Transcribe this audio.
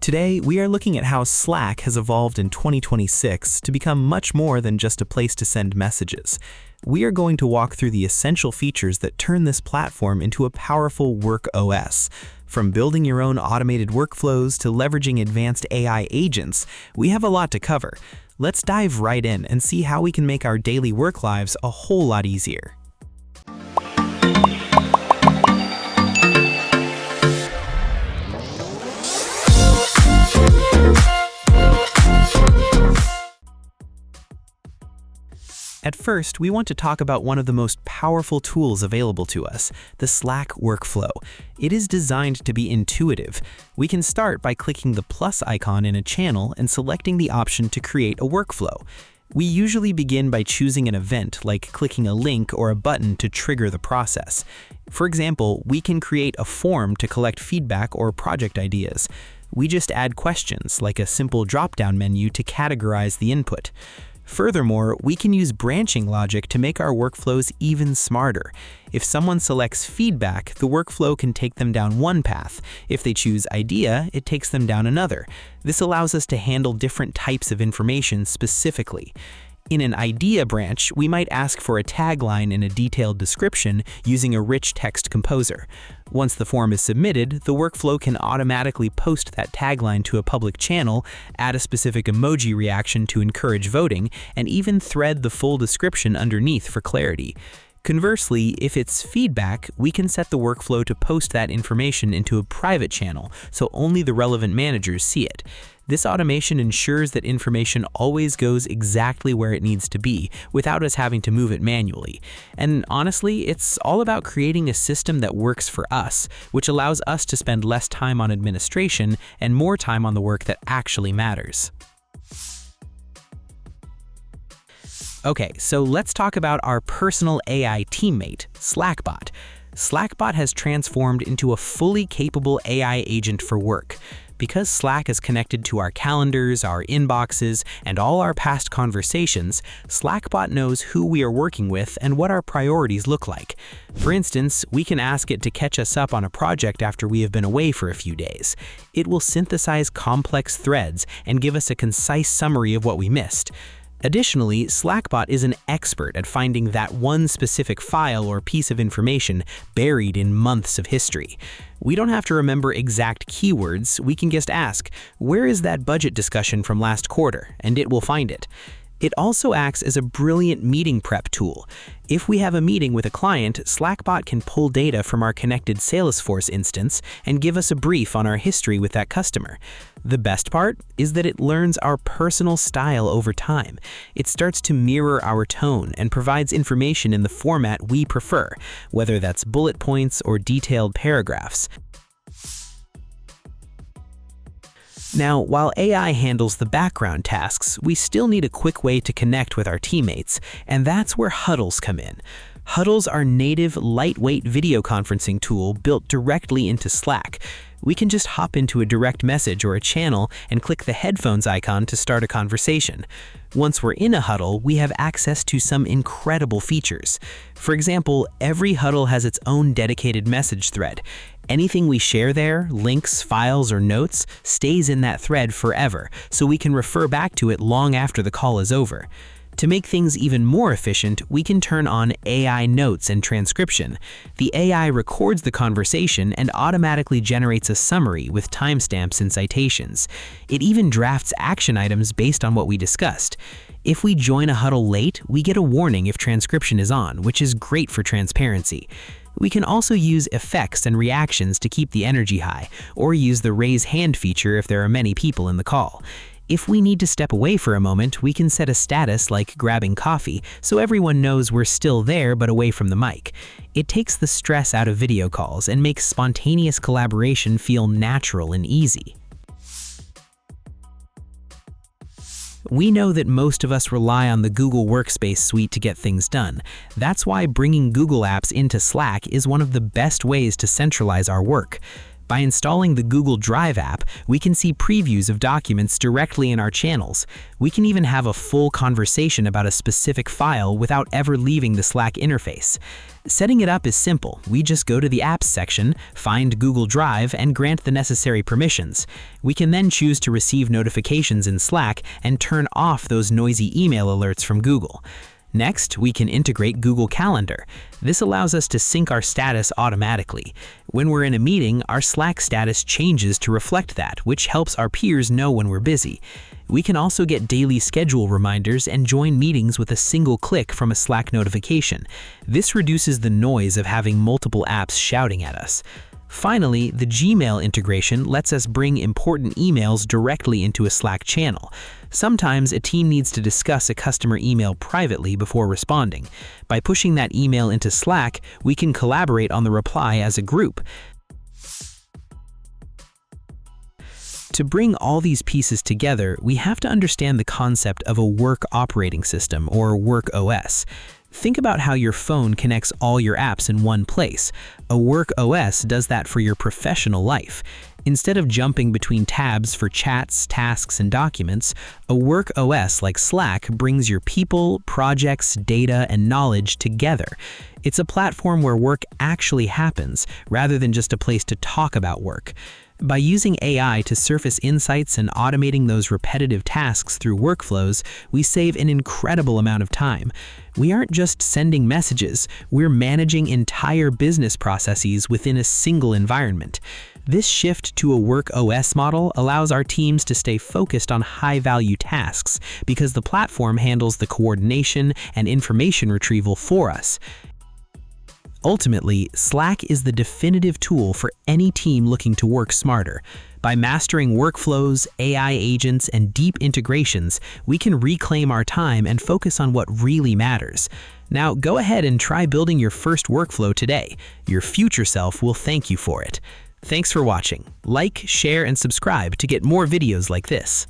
Today, we are looking at how Slack has evolved in 2026 to become much more than just a place to send messages. We are going to walk through the essential features that turn this platform into a powerful work OS. From building your own automated workflows to leveraging advanced AI agents, we have a lot to cover. Let's dive right in and see how we can make our daily work lives a whole lot easier. At first, we want to talk about one of the most powerful tools available to us, the Slack workflow. It is designed to be intuitive. We can start by clicking the plus icon in a channel and selecting the option to create a workflow. We usually begin by choosing an event, like clicking a link or a button to trigger the process. For example, we can create a form to collect feedback or project ideas. We just add questions, like a simple drop-down menu to categorize the input. Furthermore, we can use branching logic to make our workflows even smarter. If someone selects feedback, the workflow can take them down one path. If they choose idea, it takes them down another. This allows us to handle different types of information specifically. In an idea branch, we might ask for a tagline and a detailed description using a rich text composer. Once the form is submitted, the workflow can automatically post that tagline to a public channel, add a specific emoji reaction to encourage voting, and even thread the full description underneath for clarity. Conversely, if it's feedback, we can set the workflow to post that information into a private channel so only the relevant managers see it. This automation ensures that information always goes exactly where it needs to be without us having to move it manually. And honestly, it's all about creating a system that works for us, which allows us to spend less time on administration and more time on the work that actually matters. Okay, so let's talk about our personal AI teammate, Slackbot. Slackbot has transformed into a fully capable AI agent for work. Because Slack is connected to our calendars, our inboxes, and all our past conversations, Slackbot knows who we are working with and what our priorities look like. For instance, we can ask it to catch us up on a project after we have been away for a few days. It will synthesize complex threads and give us a concise summary of what we missed. Additionally, Slackbot is an expert at finding that one specific file or piece of information buried in months of history. We don't have to remember exact keywords, we can just ask, "Where is that budget discussion from last quarter?" and it will find it. It also acts as a brilliant meeting prep tool. If we have a meeting with a client, Slackbot can pull data from our connected Salesforce instance and give us a brief on our history with that customer. The best part is that it learns our personal style over time. It starts to mirror our tone and provides information in the format we prefer, whether that's bullet points or detailed paragraphs. Now, while AI handles the background tasks, we still need a quick way to connect with our teammates, and that's where Huddles come in. Huddles are native, lightweight video conferencing tool built directly into Slack. We can just hop into a direct message or a channel and click the headphones icon to start a conversation. Once we're in a huddle, we have access to some incredible features. For example, every huddle has its own dedicated message thread. Anything we share there, links, files, or notes, stays in that thread forever, so we can refer back to it long after the call is over. To make things even more efficient, we can turn on AI notes and transcription. The AI records the conversation and automatically generates a summary with timestamps and citations. It even drafts action items based on what we discussed. If we join a huddle late, we get a warning if transcription is on, which is great for transparency. We can also use effects and reactions to keep the energy high, or use the raise hand feature if there are many people in the call. If we need to step away for a moment, we can set a status like grabbing coffee, so everyone knows we're still there but away from the mic. It takes the stress out of video calls and makes spontaneous collaboration feel natural and easy. We know that most of us rely on the Google Workspace suite to get things done. That's why bringing Google Apps into Slack is one of the best ways to centralize our work. By installing the Google Drive app, we can see previews of documents directly in our channels. We can even have a full conversation about a specific file without ever leaving the Slack interface. Setting it up is simple. We just go to the Apps section, find Google Drive, and grant the necessary permissions. We can then choose to receive notifications in Slack and turn off those noisy email alerts from Google. Next, we can integrate Google Calendar. This allows us to sync our status automatically. When we're in a meeting, our Slack status changes to reflect that, which helps our peers know when we're busy. We can also get daily schedule reminders and join meetings with a single click from a Slack notification. This reduces the noise of having multiple apps shouting at us. Finally, the Gmail integration lets us bring important emails directly into a Slack channel. Sometimes a team needs to discuss a customer email privately before responding. By pushing that email into Slack, we can collaborate on the reply as a group. To bring all these pieces together, we have to understand the concept of a work operating system, or work OS. Think about how your phone connects all your apps in one place. A work OS does that for your professional life. Instead of jumping between tabs for chats, tasks, and documents, a work OS like Slack brings your people, projects, data, and knowledge together. It's a platform where work actually happens, rather than just a place to talk about work. By using AI to surface insights and automating those repetitive tasks through workflows, we save an incredible amount of time. We aren't just sending messages, we're managing entire business processes within a single environment. This shift to a work OS model allows our teams to stay focused on high-value tasks because the platform handles the coordination and information retrieval for us. Ultimately, Slack is the definitive tool for any team looking to work smarter. By mastering workflows, AI agents, and deep integrations, we can reclaim our time and focus on what really matters. Now, go ahead and try building your first workflow today. Your future self will thank you for it. Thanks for watching. Like, share, and subscribe to get more videos like this.